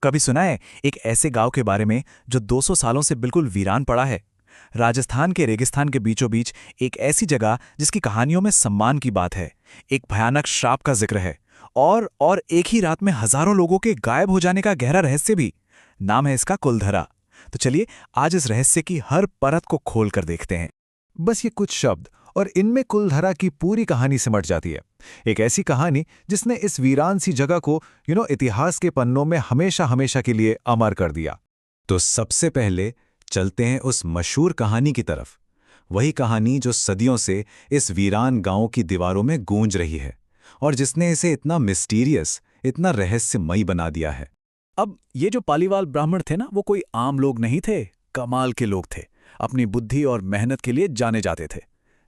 कभी सुना है एक ऐसे गांव के बारे में जो 200 सालों से बिल्कुल वीरान पड़ा है। राजस्थान के रेगिस्तान के बीचों बीच एक ऐसी जगह जिसकी कहानियों में सम्मान की बात है, एक भयानक श्राप का जिक्र है और एक ही रात में हजारों लोगों के गायब हो जाने का गहरा रहस्य भी। नाम है इसका कुलधरा। तो चलिए आज इस रहस्य की हर परत को खोल कर देखते हैं। बस ये कुछ शब्द और इनमें कुलधरा की पूरी कहानी सिमट जाती है। एक ऐसी कहानी जिसने इस वीरान सी जगह को इतिहास के पन्नों में हमेशा हमेशा के लिए अमर कर दिया। तो सबसे पहले चलते हैं उस मशहूर कहानी की तरफ। वही कहानी जो सदियों से इस वीरान गांव की दीवारों में गूंज रही है और जिसने इसे इतना मिस्टीरियस, इतना रहस्यमयी बना दिया है। अब ये जो पालीवाल ब्राह्मण थे ना, वो कोई आम लोग नहीं थे, कमाल के लोग थे। अपनी बुद्धि और मेहनत के लिए जाने जाते थे।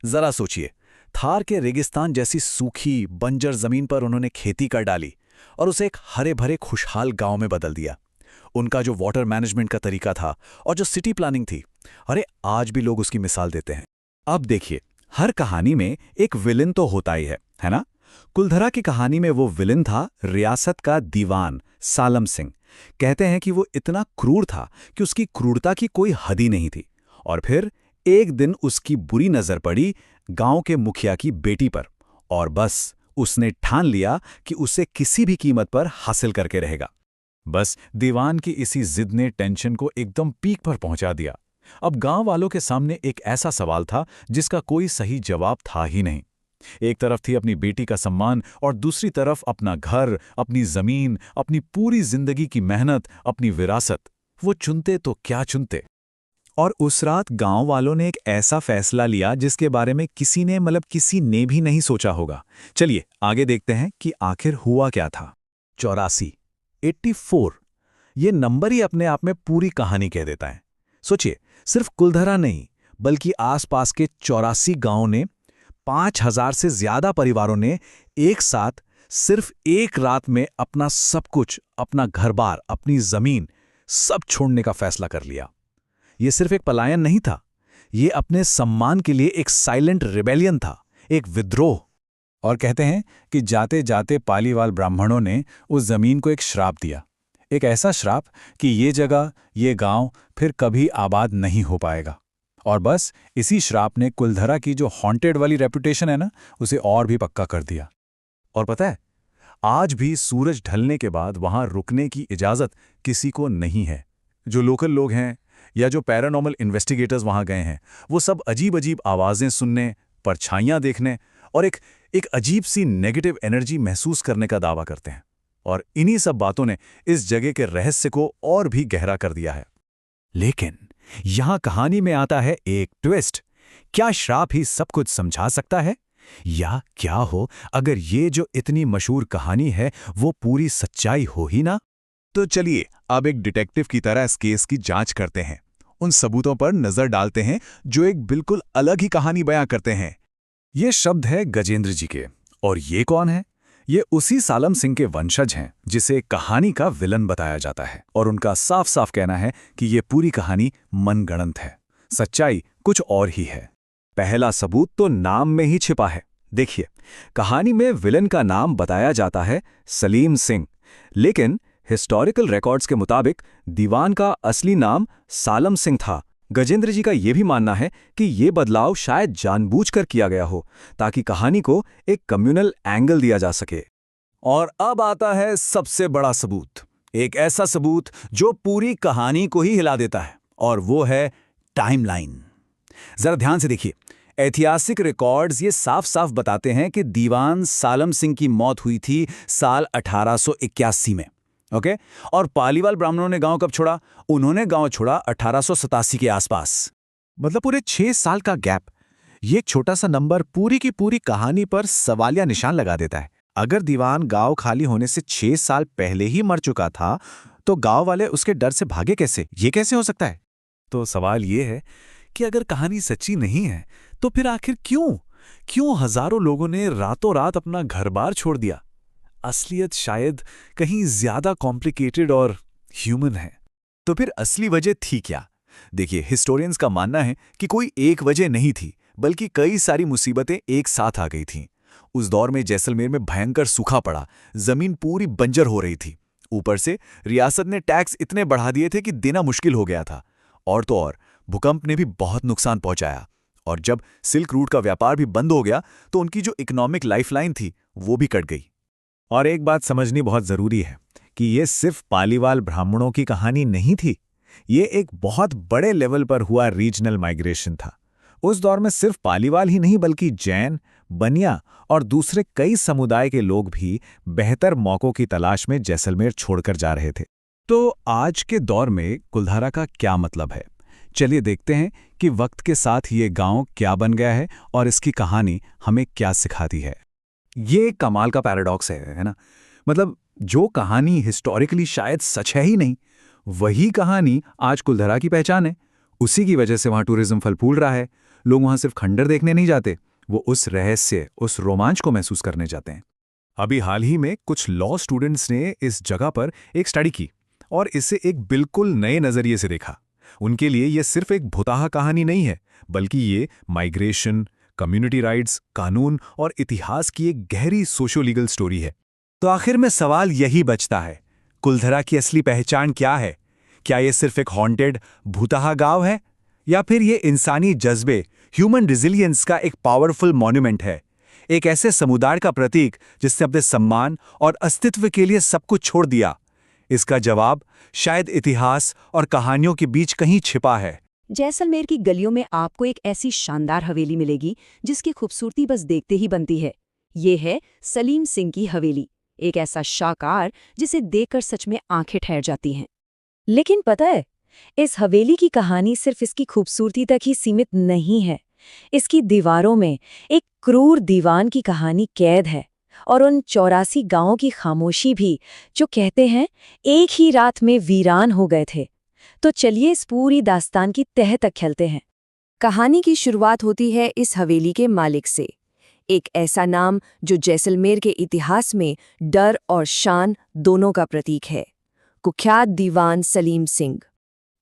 जरा सोचिए, थार के रेगिस्तान जैसी सूखी बंजर जमीन पर उन्होंने खेती कर डाली और उसे एक हरे भरे खुशहाल गांव में बदल दिया। उनका जो वाटर मैनेजमेंट का तरीका था और जो सिटी प्लानिंग थी, अरे आज भी लोग उसकी मिसाल देते हैं। अब देखिए, हर कहानी में एक विलन तो होता ही है ना? कुलधरा की कहानी में वो विलन था रियासत का दीवान सालम सिंह। कहते हैं कि वो इतना क्रूर था कि उसकी क्रूरता की कोई हद ही नहीं थी। और फिर एक दिन उसकी बुरी नजर पड़ी गांव के मुखिया की बेटी पर, और बस उसने ठान लिया कि उसे किसी भी कीमत पर हासिल करके रहेगा। बस दीवान की इसी जिद ने टेंशन को एकदम पीक पर पहुंचा दिया। अब गांव वालों के सामने एक ऐसा सवाल था जिसका कोई सही जवाब था ही नहीं। एक तरफ थी अपनी बेटी का सम्मान और दूसरी तरफ अपना घर, अपनी जमीन, अपनी पूरी जिंदगी की मेहनत, अपनी विरासत। वो चुनते तो क्या चुनते। और उस रात गांव वालों ने एक ऐसा फैसला लिया जिसके बारे में किसी ने भी नहीं सोचा होगा। चलिए आगे देखते हैं कि आखिर हुआ क्या था। 84, 84, ये नंबर ही अपने आप में पूरी कहानी कह देता है। सोचिए, सिर्फ कुलधरा नहीं बल्कि आसपास के 84 गांवों ने, 5000 से ज्यादा परिवारों ने एक साथ सिर्फ एक रात में अपना सब कुछ, अपना घर-बार, अपनी जमीन, सब छोड़ने का फैसला कर लिया। ये सिर्फ एक पलायन नहीं था, ये अपने सम्मान के लिए एक साइलेंट रिबेलियन था, एक विद्रोह। और कहते हैं कि जाते जाते पालीवाल ब्राह्मणों ने उस जमीन को एक श्राप दिया। एक ऐसा श्राप कि ये जगह, ये गांव फिर कभी आबाद नहीं हो पाएगा। और बस इसी श्राप ने कुलधरा की जो हॉन्टेड वाली रेपुटेशन है ना, उसे और भी पक्का कर दिया। और पता है, आज भी सूरज ढलने के बाद वहां रुकने की इजाजत किसी को नहीं है। जो लोकल लोग हैं या जो पैरानॉर्मल इन्वेस्टिगेटर्स वहां गए हैं, वो सब अजीब अजीब आवाजें सुनने, परछाइयां देखने और एक अजीब सी नेगेटिव एनर्जी महसूस करने का दावा करते हैं। और इन्हीं सब बातों ने इस जगह के रहस्य को और भी गहरा कर दिया है। लेकिन यहां कहानी में आता है एक ट्विस्ट। क्या श्राप ही सब कुछ समझा सकता है? या क्या हो अगर ये जो इतनी मशहूर कहानी है वो पूरी सच्चाई हो ही ना? तो चलिए अब एक डिटेक्टिव की तरह इस केस की जांच करते हैं। उन सबूतों पर नजर डालते हैं जो एक बिल्कुल अलग ही कहानी बयां करते हैं। ये शब्द है गजेंद्र जी के। और ये कौन है? ये उसी सालम सिंह के वंशज हैं जिसे कहानी का विलन बताया जाता है। और उनका साफ साफ कहना है कि ये पूरी कहानी मनगढ़ंत है, सच्चाई कुछ और ही है। पहला सबूत तो नाम में ही छिपा है। देखिए, कहानी में विलन का नाम बताया जाता है सलीम सिंह, लेकिन हिस्टोरिकल रिकॉर्ड्स के मुताबिक दीवान का असली नाम सालम सिंह था। गजेंद्र जी का यह भी मानना है कि ये बदलाव शायद जानबूझकर किया गया हो ताकि कहानी को एक कम्युनल एंगल दिया जा सके। और अब आता है सबसे बड़ा सबूत, एक ऐसा सबूत जो पूरी कहानी को ही हिला देता है, और वो है टाइमलाइन। जरा ध्यान से देखिए, ऐतिहासिक रिकॉर्ड्स ये साफ साफ बताते हैं कि दीवान सालम सिंह की मौत हुई थी साल 1881 में। ओके? और पालीवाल ब्राह्मणों ने गांव कब छोड़ा? उन्होंने गांव छोड़ा 1887 के आसपास। मतलब पूरे 6 साल का गैप। ये एक छोटा सा नंबर पूरी की पूरी कहानी पर सवालिया निशान लगा देता है। अगर दीवान गांव खाली होने से 6 साल पहले ही मर चुका था, तो गांव वाले उसके डर से भागे कैसे? ये कैसे हो सकता है? तो सवाल ये है कि अगर कहानी सच्ची नहीं है, तो फिर आखिर क्यों हजारों लोगों ने रातों रात अपना घर-बार छोड़ दिया? असलियत शायद कहीं ज्यादा कॉम्प्लिकेटेड और ह्यूमन है। तो फिर असली वजह थी क्या? देखिए, हिस्टोरियंस का मानना है कि कोई एक वजह नहीं थी, बल्कि कई सारी मुसीबतें एक साथ आ गई थीं। उस दौर में जैसलमेर में भयंकर सूखा पड़ा, जमीन पूरी बंजर हो रही थी। ऊपर से रियासत ने टैक्स इतने बढ़ा दिए थे कि देना मुश्किल हो गया था। और तो और भूकंप ने भी बहुत नुकसान पहुंचाया, और जब सिल्क रूट का व्यापार भी बंद हो गया तो उनकी जो इकोनॉमिक लाइफलाइन थी वो भी कट गई। और एक बात समझनी बहुत जरूरी है कि ये सिर्फ पालीवाल ब्राह्मणों की कहानी नहीं थी, ये एक बहुत बड़े लेवल पर हुआ रीजनल माइग्रेशन था। उस दौर में सिर्फ पालीवाल ही नहीं बल्कि जैन, बनिया और दूसरे कई समुदाय के लोग भी बेहतर मौकों की तलाश में जैसलमेर छोड़कर जा रहे थे। तो आज के दौर में कुलधारा का क्या मतलब है? चलिए देखते हैं कि वक्त के साथ ये गांव क्या बन गया है और इसकी कहानी हमें क्या सिखाती है। ये कमाल का पैराडॉक्स है ना? मतलब जो कहानी हिस्टोरिकली शायद सच है ही नहीं, वही कहानी आज कुलधरा की पहचान है। उसी की वजह से वहाँ टूरिज्म फल फूल रहा है। लोग वहाँ सिर्फ खंडर देखने नहीं जाते, वो उस रहस्य, उस रोमांच को महसूस करने जाते हैं। अभी हाल ही में कुछ लॉ स्टूडेंट्स ने इस जगह पर एक स्टडी की और इसे एक बिल्कुल नए नज़रिए से देखा। उनके लिए ये सिर्फ एक भुताहा कहानी नहीं है, बल्कि ये माइग्रेशन, कम्युनिटी राइट्स, कानून और इतिहास की एक गहरी सोशो लीगल स्टोरी है। तो आखिर में सवाल यही बचता है, कुलधरा की असली पहचान क्या है? क्या ये सिर्फ एक हॉन्टेड भूताहा गांव है, या फिर ये इंसानी जज्बे, ह्यूमन रिजिलियंस का एक पावरफुल मॉन्यूमेंट है, एक ऐसे समुदाय का प्रतीक जिसने अपने सम्मान और अस्तित्व के लिए सब कुछ छोड़ दिया? इसका जवाब शायद इतिहास और कहानियों के बीच कहीं छिपा है। जैसलमेर की गलियों में आपको एक ऐसी शानदार हवेली मिलेगी जिसकी खूबसूरती बस देखते ही बनती है। ये है सलीम सिंह की हवेली, एक ऐसा शाहकार जिसे देखकर सच में आंखें ठहर जाती हैं। लेकिन पता है, इस हवेली की कहानी सिर्फ इसकी खूबसूरती तक ही सीमित नहीं है। इसकी दीवारों में एक क्रूर दीवान की कहानी कैद है, और उन 84 गांवों की खामोशी भी, जो कहते हैं एक ही रात में वीरान हो गए थे। तो चलिए इस पूरी दास्तान की तह तक चलते हैं। कहानी की शुरुआत होती है इस हवेली के मालिक से, एक ऐसा नाम जो जैसलमेर के इतिहास में डर और शान दोनों का प्रतीक है, कुख्यात दीवान सलीम सिंह।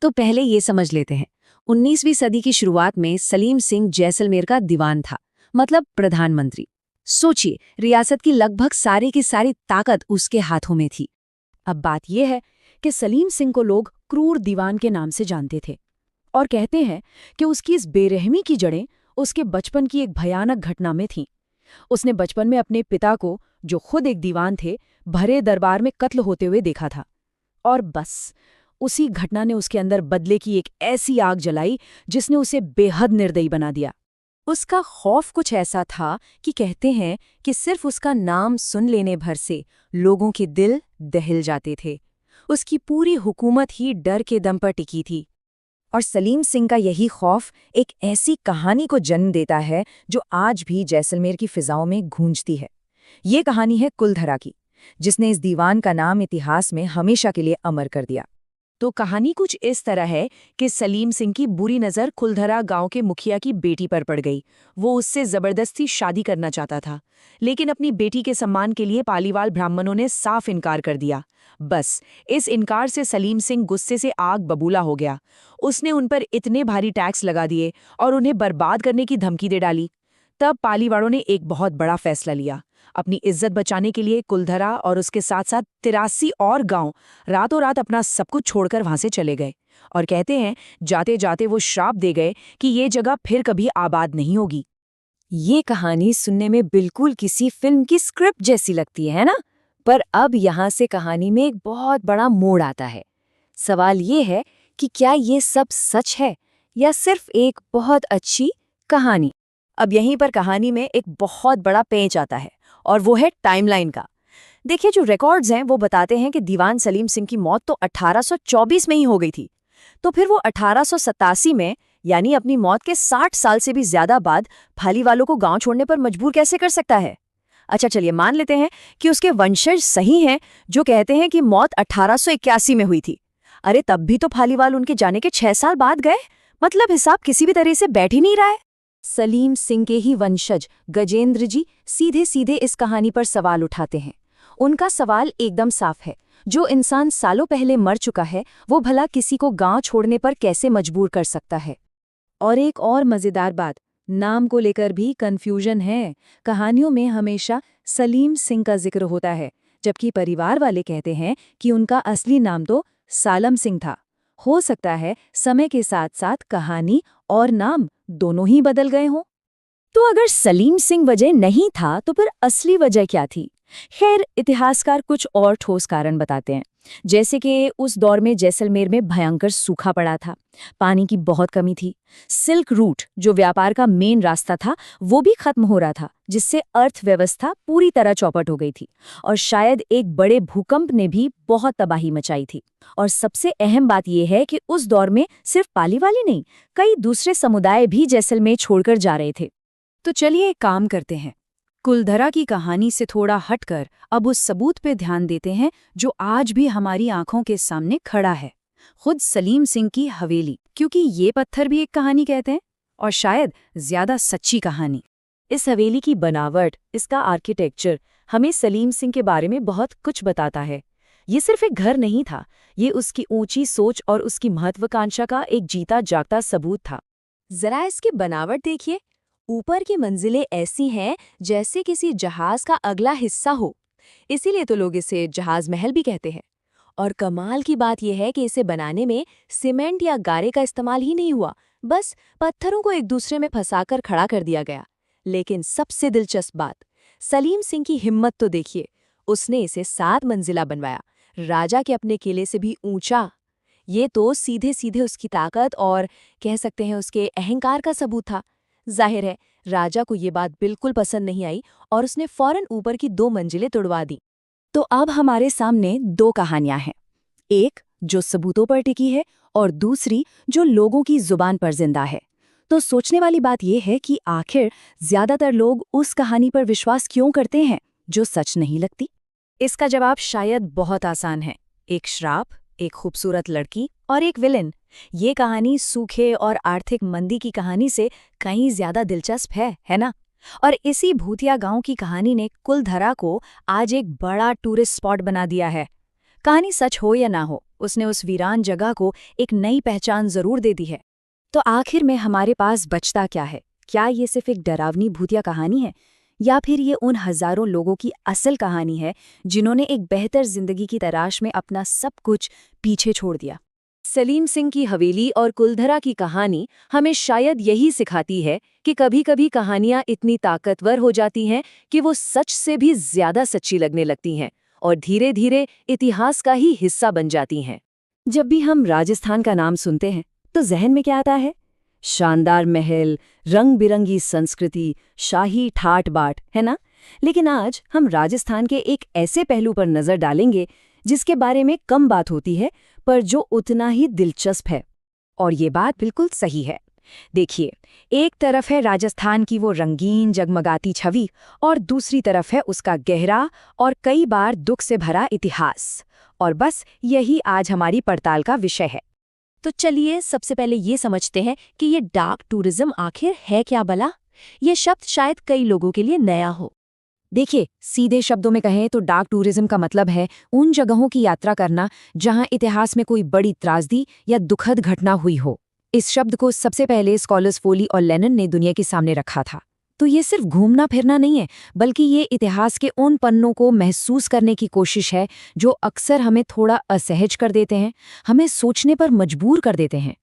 तो पहले ये समझ लेते हैं, 19वीं सदी की शुरुआत में सलीम सिंह जैसलमेर का दीवान था, मतलब प्रधानमंत्री। सोचिए, रियासत की लगभग सारी की सारी ताकत उसके हाथों में थी। अब बात यह है कि सलीम सिंह को लोग क्रूर दीवान के नाम से जानते थे, और कहते हैं कि उसकी इस बेरहमी की जड़ें उसके बचपन की एक भयानक घटना में थीं। उसने बचपन में अपने पिता को, जो खुद एक दीवान थे, भरे दरबार में कत्ल होते हुए देखा था, और बस उसी घटना ने उसके अंदर बदले की एक ऐसी आग जलाई जिसने उसे बेहद निर्दयी बना दिया। उसका खौफ कुछ ऐसा था कि कहते हैं कि सिर्फ उसका नाम सुन लेने भर से लोगों के दिल दहल जाते थे। उसकी पूरी हुकूमत ही डर के दम पर टिकी थी। और सलीम सिंह का यही खौफ एक ऐसी कहानी को जन्म देता है जो आज भी जैसलमेर की फिजाओं में गूंजती है। ये कहानी है कुलधरा की, जिसने इस दीवान का नाम इतिहास में हमेशा के लिए अमर कर दिया। तो कहानी कुछ इस तरह है कि सलीम सिंह की बुरी नज़र कुलधरा गांव के मुखिया की बेटी पर पड़ गई। वो उससे ज़बरदस्ती शादी करना चाहता था, लेकिन अपनी बेटी के सम्मान के लिए पालीवाल ब्राह्मणों ने साफ इनकार कर दिया। बस इस इनकार से सलीम सिंह गुस्से से आग बबूला हो गया। उसने उन पर इतने भारी टैक्स लगा दिए और उन्हें बर्बाद करने की धमकी दे डाली। तब पालीवालों ने एक बहुत बड़ा फैसला लिया। अपनी इज्जत बचाने के लिए कुलधरा और उसके साथ साथ 83 और गांव रातों रात अपना सब कुछ छोड़कर वहां से चले गए, और कहते हैं जाते जाते वो श्राप दे गए कि ये जगह फिर कभी आबाद नहीं होगी। ये कहानी सुनने में बिल्कुल किसी फिल्म की स्क्रिप्ट जैसी लगती है ना? पर अब यहाँ से कहानी में एक बहुत बड़ा मोड़ आता है। सवाल ये है कि क्या ये सब सच है या सिर्फ एक बहुत अच्छी कहानी? अब यहीं पर कहानी में एक बहुत बड़ा पेंच आता है, और वो है टाइमलाइन का। देखिए, जो रिकॉर्ड्स हैं वो बताते हैं कि दीवान सलीम सिंह की मौत तो 1824 में ही हो गई थी। तो फिर वो 1887 में, यानी अपनी मौत के 60 साल से भी ज्यादा बाद, पालीवालों को गांव छोड़ने पर मजबूर कैसे कर सकता है? अच्छा, चलिए मान लेते हैं कि उसके वंशज सही हैं जो कहते हैं कि मौत 1881 में हुई थी। अरे तब भी तो पालीवाल उनके जाने के 6 साल बाद गए। मतलब हिसाब किसी भी तरह से बैठ ही नहीं रहा है। सलीम सिंह के ही वंशज गजेंद्र जी सीधे सीधे इस कहानी पर सवाल उठाते हैं। उनका सवाल एकदम साफ है, जो इंसान सालों पहले मर चुका है वो भला किसी को गांव छोड़ने पर कैसे मजबूर कर सकता है? और एक और मजेदार बात, नाम को लेकर भी कंफ्यूजन है। कहानियों में हमेशा सलीम सिंह का जिक्र होता है, जबकि परिवार वाले कहते हैं कि उनका असली नाम तो सालम सिंह था। हो सकता है समय के साथ साथ कहानी और नाम दोनों ही बदल गए हों। तो अगर सलीम सिंह वजह नहीं था तो फिर असली वजह क्या थी? खैर, इतिहासकार कुछ और ठोस कारण बताते हैं, जैसे कि उस दौर में जैसलमेर में भयंकर सूखा पड़ा था, पानी की बहुत कमी थी, सिल्क रूट जो व्यापार का मेन रास्ता था वो भी खत्म हो रहा था, जिससे अर्थव्यवस्था पूरी तरह चौपट हो गई थी, और शायद एक बड़े भूकंप ने भी बहुत तबाही मचाई थी। और सबसे अहम बात यह है कि उस दौर में सिर्फ पाली वाले नहीं, कई दूसरे समुदाय भी जैसलमेर छोड़कर जा रहे थे। तो चलिए एक काम करते हैं, कुलधरा की कहानी से थोड़ा हटकर अब उस सबूत पे ध्यान देते हैं जो आज भी हमारी आंखों के सामने खड़ा है, खुद सलीम सिंह की हवेली, क्योंकि ये पत्थर भी एक कहानी कहते हैं, और शायद ज्यादा सच्ची कहानी। इस हवेली की बनावट, इसका आर्किटेक्चर हमें सलीम सिंह के बारे में बहुत कुछ बताता है। ये सिर्फ एक घर नहीं था, ये उसकी ऊंची सोच और उसकी महत्वाकांक्षा का एक जीता जागता सबूत था। जरा इसकी बनावट देखिए, ऊपर की मंजिलें ऐसी हैं जैसे किसी जहाज का अगला हिस्सा हो, इसीलिए तो लोग इसे जहाज महल भी कहते हैं। और कमाल की बात यह है कि इसे बनाने में सीमेंट या गारे का इस्तेमाल ही नहीं हुआ, बस पत्थरों को एक दूसरे में फंसाकर खड़ा कर दिया गया। लेकिन सबसे दिलचस्प बात, सलीम सिंह की हिम्मत तो देखिए, उसने इसे 7 मंजिला बनवाया, राजा के अपने किले से भी ऊंचा। ये तो सीधे सीधे उसकी ताकत और कह सकते हैं उसके अहंकार का सबूत था। जाहिर है राजा को ये बात बिल्कुल पसंद नहीं आई और उसने फौरन ऊपर की 2 मंजिलें तुड़वा दी। तो अब हमारे सामने 2 कहानियां हैं, एक जो सबूतों पर टिकी है और दूसरी जो लोगों की जुबान पर जिंदा है। तो सोचने वाली बात यह है कि आखिर ज्यादातर लोग उस कहानी पर विश्वास क्यों करते हैं जो सच नहीं लगती? इसका जवाब शायद बहुत आसान है, एक श्राप, एक खूबसूरत लड़की और एक विलेन। ये कहानी सूखे और आर्थिक मंदी की कहानी से कहीं ज्यादा दिलचस्प है ना? और इसी भूतिया गांव की कहानी ने कुलधरा को आज एक बड़ा टूरिस्ट स्पॉट बना दिया है। कहानी सच हो या ना हो, उसने उस वीरान जगह को एक नई पहचान जरूर दे दी है। तो आखिर में हमारे पास बचता क्या है? क्या ये सिर्फ एक डरावनी भूतिया कहानी है, या फिर ये उन हजारों लोगों की असल कहानी है जिन्होंने एक बेहतर जिंदगी की तलाश में अपना सब कुछ पीछे छोड़ दिया? सलीम सिंह की हवेली और कुलधरा की कहानी हमें शायद यही सिखाती है कि कभी-कभी कहानियां इतनी ताकतवर हो जाती हैं कि वो सच से भी ज्यादा सच्ची लगने लगती हैं और धीरे-धीरे इतिहास का ही हिस्सा बन जाती हैं। जब भी हम राजस्थान का नाम सुनते हैं तो जहन में क्या आता है? शानदार महल, रंग बिरंगी संस्कृति, शाही ठाट बाट, है ना? लेकिन आज हम राजस्थान के एक ऐसे पहलू पर नजर डालेंगे जिसके बारे में कम बात होती है, पर जो उतना ही दिलचस्प है। और ये बात बिल्कुल सही है। देखिए, एक तरफ है राजस्थान की वो रंगीन जगमगाती छवि और दूसरी तरफ है उसका गहरा और कई बार दुख से भरा इतिहास। और बस यही आज हमारी पड़ताल का विषय है। तो चलिए सबसे पहले ये समझते हैं कि ये डार्क टूरिज्म आखिर है क्या भला? ये शब्द शायद कई लोगों के लिए नया हो। देखिए, सीधे शब्दों में कहें तो डार्क टूरिज्म का मतलब है उन जगहों की यात्रा करना जहां इतिहास में कोई बड़ी त्रासदी या दुखद घटना हुई हो। इस शब्द को सबसे पहले स्कॉलर्स फोली और लेनन ने दुनिया के सामने रखा था। तो ये सिर्फ घूमना फिरना नहीं है, बल्कि ये इतिहास के उन पन्नों को महसूस करने की कोशिश है जो अक्सर हमें थोड़ा असहज कर देते हैं, हमें सोचने पर मजबूर कर देते हैं।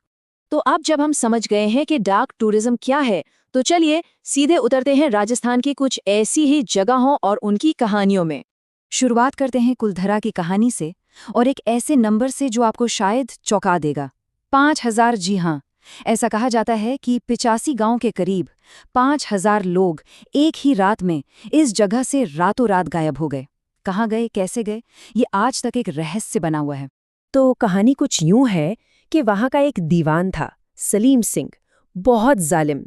तो अब जब हम समझ गए हैं कि डार्क टूरिज्म क्या है, तो चलिए सीधे उतरते हैं राजस्थान की कुछ ऐसी ही जगहों और उनकी कहानियों में। शुरुआत करते हैं कुलधरा की कहानी से, और एक ऐसे नंबर से जो आपको शायद चौंका देगा, 5000। जी हाँ, ऐसा कहा जाता है कि 85 गांव के करीब 5000 लोग एक ही रात में इस जगह से रातों रात गायब हो गए। कहाँ गए, कैसे गए, ये आज तक एक रहस्य बना हुआ है। तो कहानी कुछ यूं है कि वहां का एक दीवान था, सलीम सिंह, बहुत जालिम।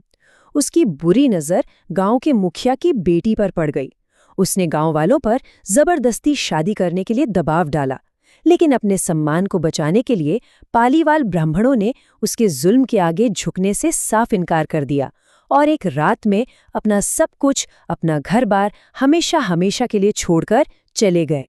उसकी बुरी नज़र गांव के मुखिया की बेटी पर पड़ गई। उसने गांव वालों पर जबरदस्ती शादी करने के लिए दबाव डाला, लेकिन अपने सम्मान को बचाने के लिए पालीवाल ब्राह्मणों ने उसके जुल्म के आगे झुकने से साफ इनकार कर दिया और एक रात में अपना सब कुछ, अपना घर-बार हमेशा हमेशा के लिए छोड़कर चले गए।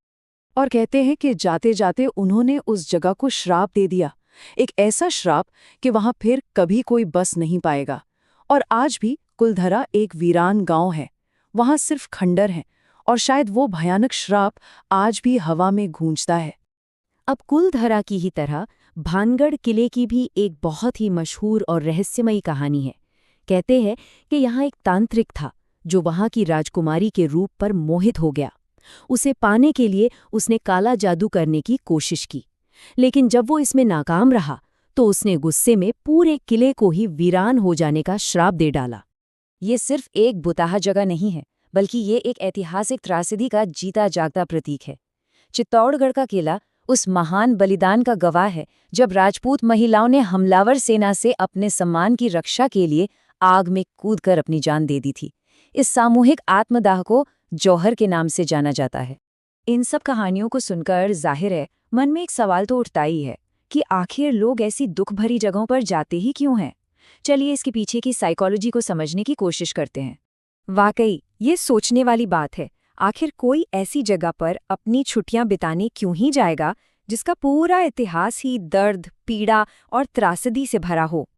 और कहते हैं कि जाते जाते उन्होंने उस जगह को श्राप दे दिया, एक ऐसा श्राप कि वहां फिर कभी कोई बस नहीं पाएगा। और आज भी कुलधरा एक वीरान गांव है, वहां सिर्फ खंडर हैं और शायद वो भयानक श्राप आज भी हवा में गूंजता है। अब कुलधरा की ही तरह भानगढ़ किले की भी एक बहुत ही मशहूर और रहस्यमयी कहानी है। कहते हैं कि यहाँ एक तांत्रिक था जो वहाँ की राजकुमारी के रूप पर मोहित हो गया। उसे पाने के लिए उसने काला जादू करने की कोशिश की, लेकिन जब वो इसमें नाकाम रहा तो उसने गुस्से में पूरे किले को ही वीरान हो जाने का श्राप दे डाला। ये सिर्फ एक बुताहा जगह नहीं है, बल्कि ये एक ऐतिहासिक त्रासदी का जीता जागता प्रतीक है। चित्तौड़गढ़ का किला उस महान बलिदान का गवाह है जब राजपूत महिलाओं ने हमलावर सेना से अपने सम्मान की रक्षा के लिए आग में कूदकर अपनी जान दे दी थी। इस सामूहिक आत्मदाह को जौहर के नाम से जाना जाता है। इन सब कहानियों को सुनकर जाहिर है मन में एक सवाल तो उठता ही है कि आखिर लोग ऐसी दुख भरी जगहों पर जाते ही क्यों हैं? चलिए इसके पीछे की साइकोलॉजी को समझने की कोशिश करते हैं। वाकई ये सोचने वाली बात है, आखिर कोई ऐसी जगह पर अपनी छुट्टियां बिताने क्यों ही जाएगा जिसका पूरा इतिहास ही दर्द, पीड़ा और त्रासदी से भरा हो।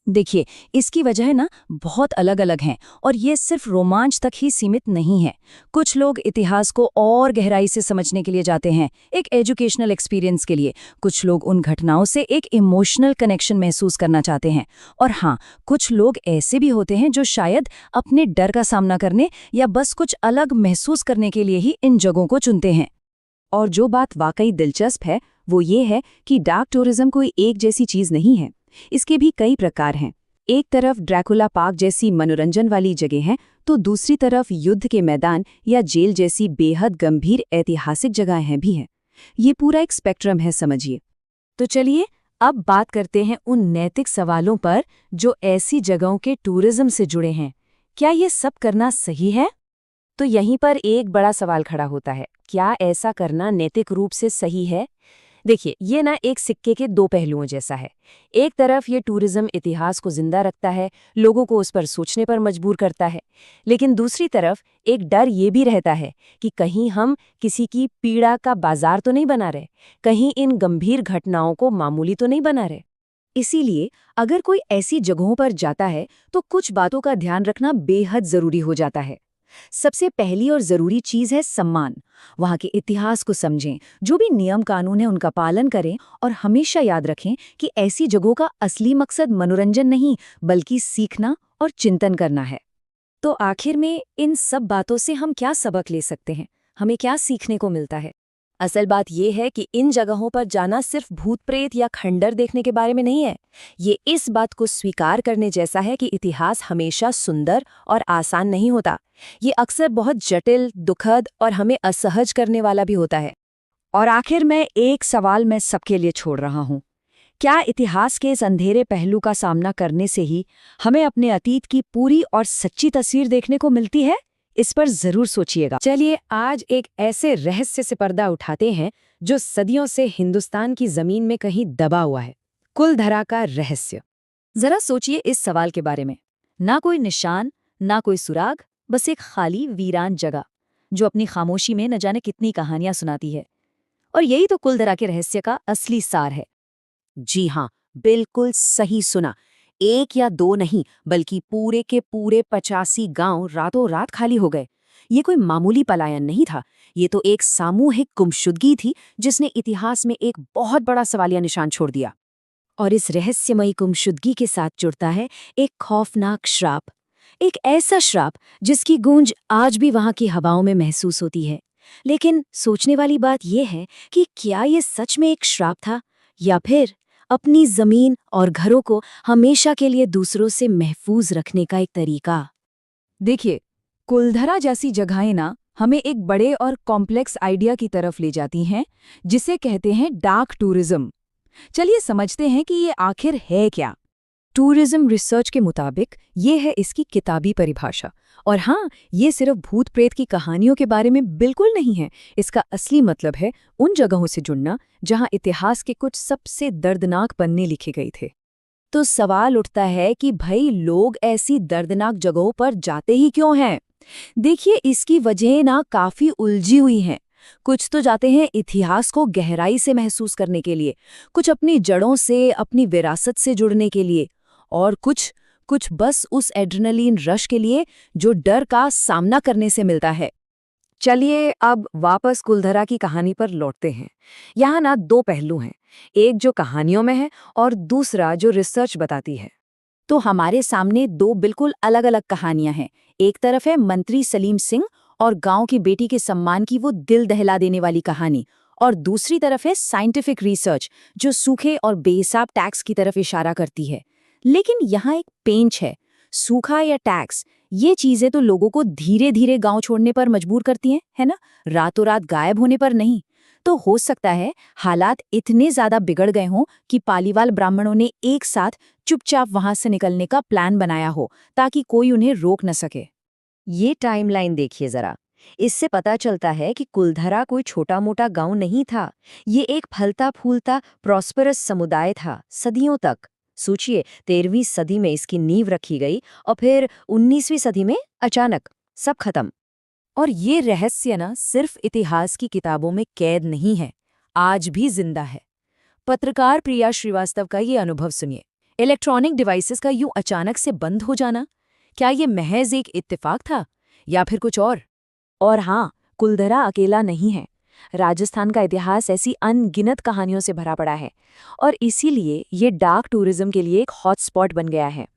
देखिए, इसकी वजह ना बहुत अलग-अलग हैं और ये सिर्फ रोमांच तक ही सीमित नहीं है। कुछ लोग इतिहास को और गहराई से समझने के लिए जाते हैं, एक एजुकेशनल एक्सपीरियंस के लिए। कुछ लोग उन घटनाओं से एक इमोशनल कनेक्शन महसूस करना चाहते हैं। और हाँ, कुछ लोग ऐसे भी होते हैं जो शायद अपने डर का सामना करने या बस कुछ अलग महसूस करने के लिए ही इन जगहों को चुनते हैं। और जो बात वाकई दिलचस्प है वो ये है कि डार्क टूरिज्म कोई एक जैसी चीज़ नहीं है। इसके भी कई प्रकार हैं। एक तरफ ड्रैकुला पार्क जैसी मनोरंजन वाली जगह हैं, तो दूसरी तरफ युद्ध के मैदान या जेल जैसी बेहद गंभीर ऐतिहासिक जगहें भी हैं। ये पूरा एक स्पेक्ट्रम है, समझिए। तो चलिए अब बात करते हैं उन नैतिक सवालों पर जो ऐसी जगहों के टूरिज्म से जुड़े हैं। क्या ये सब करना सही है? तो यहीं पर एक बड़ा सवाल खड़ा होता है, क्या ऐसा करना नैतिक रूप से सही है? देखिए, ये ना एक सिक्के के दो पहलुओं जैसा है। एक तरफ ये टूरिज्म इतिहास को जिंदा रखता है, लोगों को उस पर सोचने पर मजबूर करता है, लेकिन दूसरी तरफ एक डर ये भी रहता है कि कहीं हम किसी की पीड़ा का बाजार तो नहीं बना रहे, कहीं इन गंभीर घटनाओं को मामूली तो नहीं बना रहे। इसीलिए अगर कोई ऐसी जगहों पर जाता है तो कुछ बातों का ध्यान रखना बेहद जरूरी हो जाता है। सबसे पहली और जरूरी चीज है सम्मान। वहां के इतिहास को समझें, जो भी नियम कानून है उनका पालन करें और हमेशा याद रखें कि ऐसी जगहों का असली मकसद मनोरंजन नहीं बल्कि सीखना और चिंतन करना है। तो आखिर में इन सब बातों से हम क्या सबक ले सकते हैं? हमें क्या सीखने को मिलता है? असल बात यह है कि इन जगहों पर जाना सिर्फ भूत प्रेत या खंडर देखने के बारे में नहीं है। ये इस बात को स्वीकार करने जैसा है कि इतिहास हमेशा सुंदर और आसान नहीं होता। ये अक्सर बहुत जटिल, दुखद और हमें असहज करने वाला भी होता है। और आखिर में एक सवाल मैं सबके लिए छोड़ रहा हूँ। क्या इतिहास के इस अंधेरे पहलू का सामना करने से ही हमें अपने अतीत की पूरी और सच्ची तस्वीर देखने को मिलती है? इस पर जरूर सोचिएगा। चलिए आज एक ऐसे रहस्य से पर्दा उठाते हैं जो सदियों से हिंदुस्तान की जमीन में कहीं दबा हुआ है, कुलधरा का रहस्य। जरा सोचिए इस सवाल के बारे में। ना कोई निशान, ना कोई सुराग, बस एक खाली वीरान जगह जो अपनी खामोशी में न जाने कितनी कहानियां सुनाती है। और यही तो कुलधरा के रहस्य का असली सार है। जी हाँ, बिल्कुल सही सुना। एक या दो नहीं बल्कि पूरे के पूरे 85 गांव रातों रात खाली हो गए। ये कोई मामूली पलायन नहीं था, ये तो एक सामूहिक गुमशुदगी थी जिसने इतिहास में एक बहुत बड़ा सवालिया निशान छोड़ दिया। और इस रहस्यमयी गुमशुदगी के साथ जुड़ता है एक खौफनाक श्राप, एक ऐसा श्राप जिसकी गूंज आज भी वहां की हवाओं में महसूस होती है। लेकिन सोचने वाली बात यह है कि क्या ये सच में एक श्राप था या फिर अपनी जमीन और घरों को हमेशा के लिए दूसरों से महफूज रखने का एक तरीका। देखिए, कुलधरा जैसी जगहें ना हमें एक बड़े और कॉम्प्लेक्स आइडिया की तरफ ले जाती हैं जिसे कहते हैं डार्क टूरिज्म। चलिए समझते हैं कि ये आखिर है क्या। टूरिज्म रिसर्च के मुताबिक ये है इसकी किताबी परिभाषा। और हाँ, ये सिर्फ भूत प्रेत की कहानियों के बारे में बिल्कुल नहीं है। इसका असली मतलब है उन जगहों से जुड़ना जहाँ इतिहास के कुछ सबसे दर्दनाक पन्ने लिखे गए थे। तो सवाल उठता है कि भाई लोग ऐसी दर्दनाक जगहों पर जाते ही क्यों हैं? देखिए, इसकी वजह ना काफी उलझी हुई हैं। कुछ तो जाते हैं इतिहास को गहराई से महसूस करने के लिए, कुछ अपनी जड़ों से, अपनी विरासत से जुड़ने के लिए, और कुछ बस उस एड्रेनलिन रश के लिए जो डर का सामना करने से मिलता है। चलिए अब वापस कुलधरा की कहानी पर लौटते हैं। यहाँ ना दो पहलू हैं, एक जो कहानियों में है और दूसरा जो रिसर्च बताती है। तो हमारे सामने दो बिल्कुल अलग-अलग कहानियां हैं। एक तरफ है मंत्री सलीम सिंह और गांव की बेटी के सम्मान की वो दिल दहला देने वाली कहानी, और दूसरी तरफ है साइंटिफिक रिसर्च जो सूखे और बेहिसाब टैक्स की तरफ इशारा करती है। लेकिन यहाँ एक पेंच है, सूखा या टैक्स, ये चीजें तो लोगों को धीरे धीरे गांव छोड़ने पर मजबूर करती हैं, है ना, रातों रात गायब होने पर नहीं। तो हो सकता है हालात इतने ज्यादा बिगड़ गए हों कि पालीवाल ब्राह्मणों ने एक साथ चुपचाप वहां से निकलने का प्लान बनाया हो ताकि कोई उन्हें रोक न सके। ये टाइमलाइन देखिए जरा। इससे पता चलता है कि कुलधरा कोई छोटा मोटा गांव नहीं था। ये एक फलता फूलता प्रॉस्परस समुदाय था सदियों तक। सोचिए, 13वीं सदी में इसकी नींव रखी गई और फिर 19वीं सदी में अचानक सब खत्म। और ये रहस्य ना सिर्फ इतिहास की किताबों में कैद नहीं है, आज भी जिंदा है। पत्रकार प्रिया श्रीवास्तव का ये अनुभव सुनिए। इलेक्ट्रॉनिक डिवाइसेस का यूं अचानक से बंद हो जाना, क्या ये महज एक इत्तेफाक था या फिर कुछ और? और हाँ, कुलधरा अकेला नहीं है। राजस्थान का इतिहास ऐसी अनगिनत कहानियों से भरा पड़ा है और इसीलिए ये डार्क टूरिज्म के लिए एक हॉटस्पॉट बन गया है।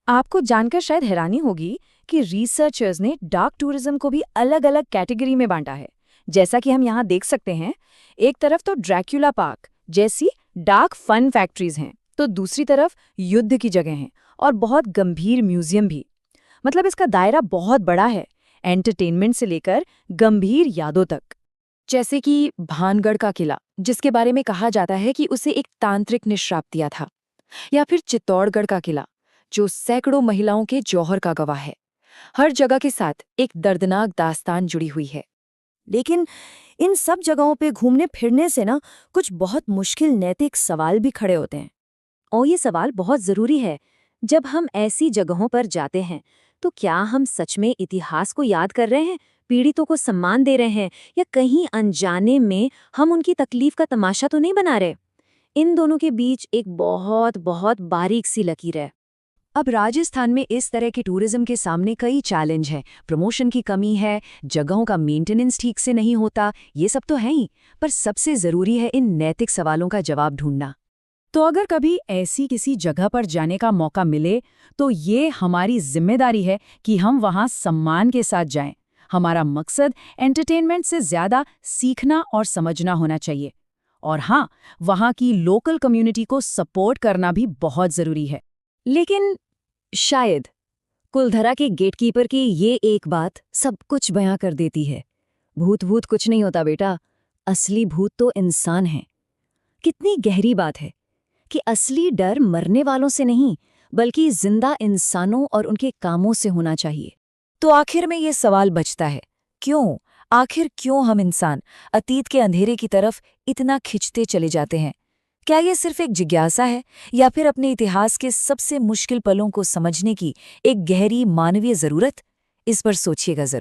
आपको जानकर शायद हैरानी होगी कि रिसर्चर्स ने डार्क टूरिज्म को भी अलग अलग कैटेगरी में बांटा है। जैसा कि हम यहाँ देख सकते हैं, एक तरफ तो ड्रैक्युला पार्क जैसी डार्क फन फैक्ट्रीज हैं, तो दूसरी तरफ युद्ध की जगह हैं और बहुत गंभीर म्यूजियम भी। मतलब इसका दायरा बहुत बड़ा है, एंटरटेनमेंट से लेकर गंभीर यादों तक। जैसे कि भानगढ़ का किला, जिसके बारे में कहा जाता है कि उसे एक तांत्रिक ने श्राप दिया था, या फिर चित्तौड़गढ़ का किला जो सैकड़ों महिलाओं के जौहर का गवाह है। हर जगह के साथ एक दर्दनाक दास्तान जुड़ी हुई है। लेकिन इन सब जगहों पे घूमने फिरने से ना कुछ बहुत मुश्किल नैतिक सवाल भी खड़े होते हैं। और ये सवाल बहुत जरूरी है। जब हम ऐसी जगहों पर जाते हैं तो क्या हम सच में इतिहास को याद कर रहे हैं, पीड़ितों को सम्मान दे रहे हैं, या कहीं अनजाने में हम उनकी तकलीफ का तमाशा तो नहीं बना रहे? इन दोनों के बीच एक बहुत बहुत बारीक सी लकीर है। अब राजस्थान में इस तरह के टूरिज्म के सामने कई चैलेंज हैं। प्रमोशन की कमी है, जगहों का मेंटेनेंस ठीक से नहीं होता, ये सब तो है ही, पर सबसे जरूरी है इन नैतिक सवालों का जवाब ढूंढना। तो अगर कभी ऐसी किसी जगह पर जाने का मौका मिले तो ये हमारी जिम्मेदारी है कि हम वहां सम्मान के साथ जाएं। हमारा मकसद एंटरटेनमेंट से ज्यादा सीखना और समझना होना चाहिए। और हाँ, वहां की लोकल कम्युनिटी को सपोर्ट करना भी बहुत जरूरी है। लेकिन शायद कुलधरा के गेटकीपर की ये एक बात सब कुछ बयां कर देती है। भूत कुछ नहीं होता बेटा, असली भूत तो इंसान है। कितनी गहरी बात है कि असली डर मरने वालों से नहीं, बल्कि जिंदा इंसानों और उनके कामों से होना चाहिए। तो आखिर में ये सवाल बचता है, आखिर क्यों हम इंसान अतीत के अंधेरे की तरफ इतना खिंचते चले जाते हैं? क्या ये सिर्फ एक जिज्ञासा है, या फिर अपने इतिहास के सबसे मुश्किल पलों को समझने की एक गहरी मानवीय जरूरत? इस पर सोचिएगा जरूर।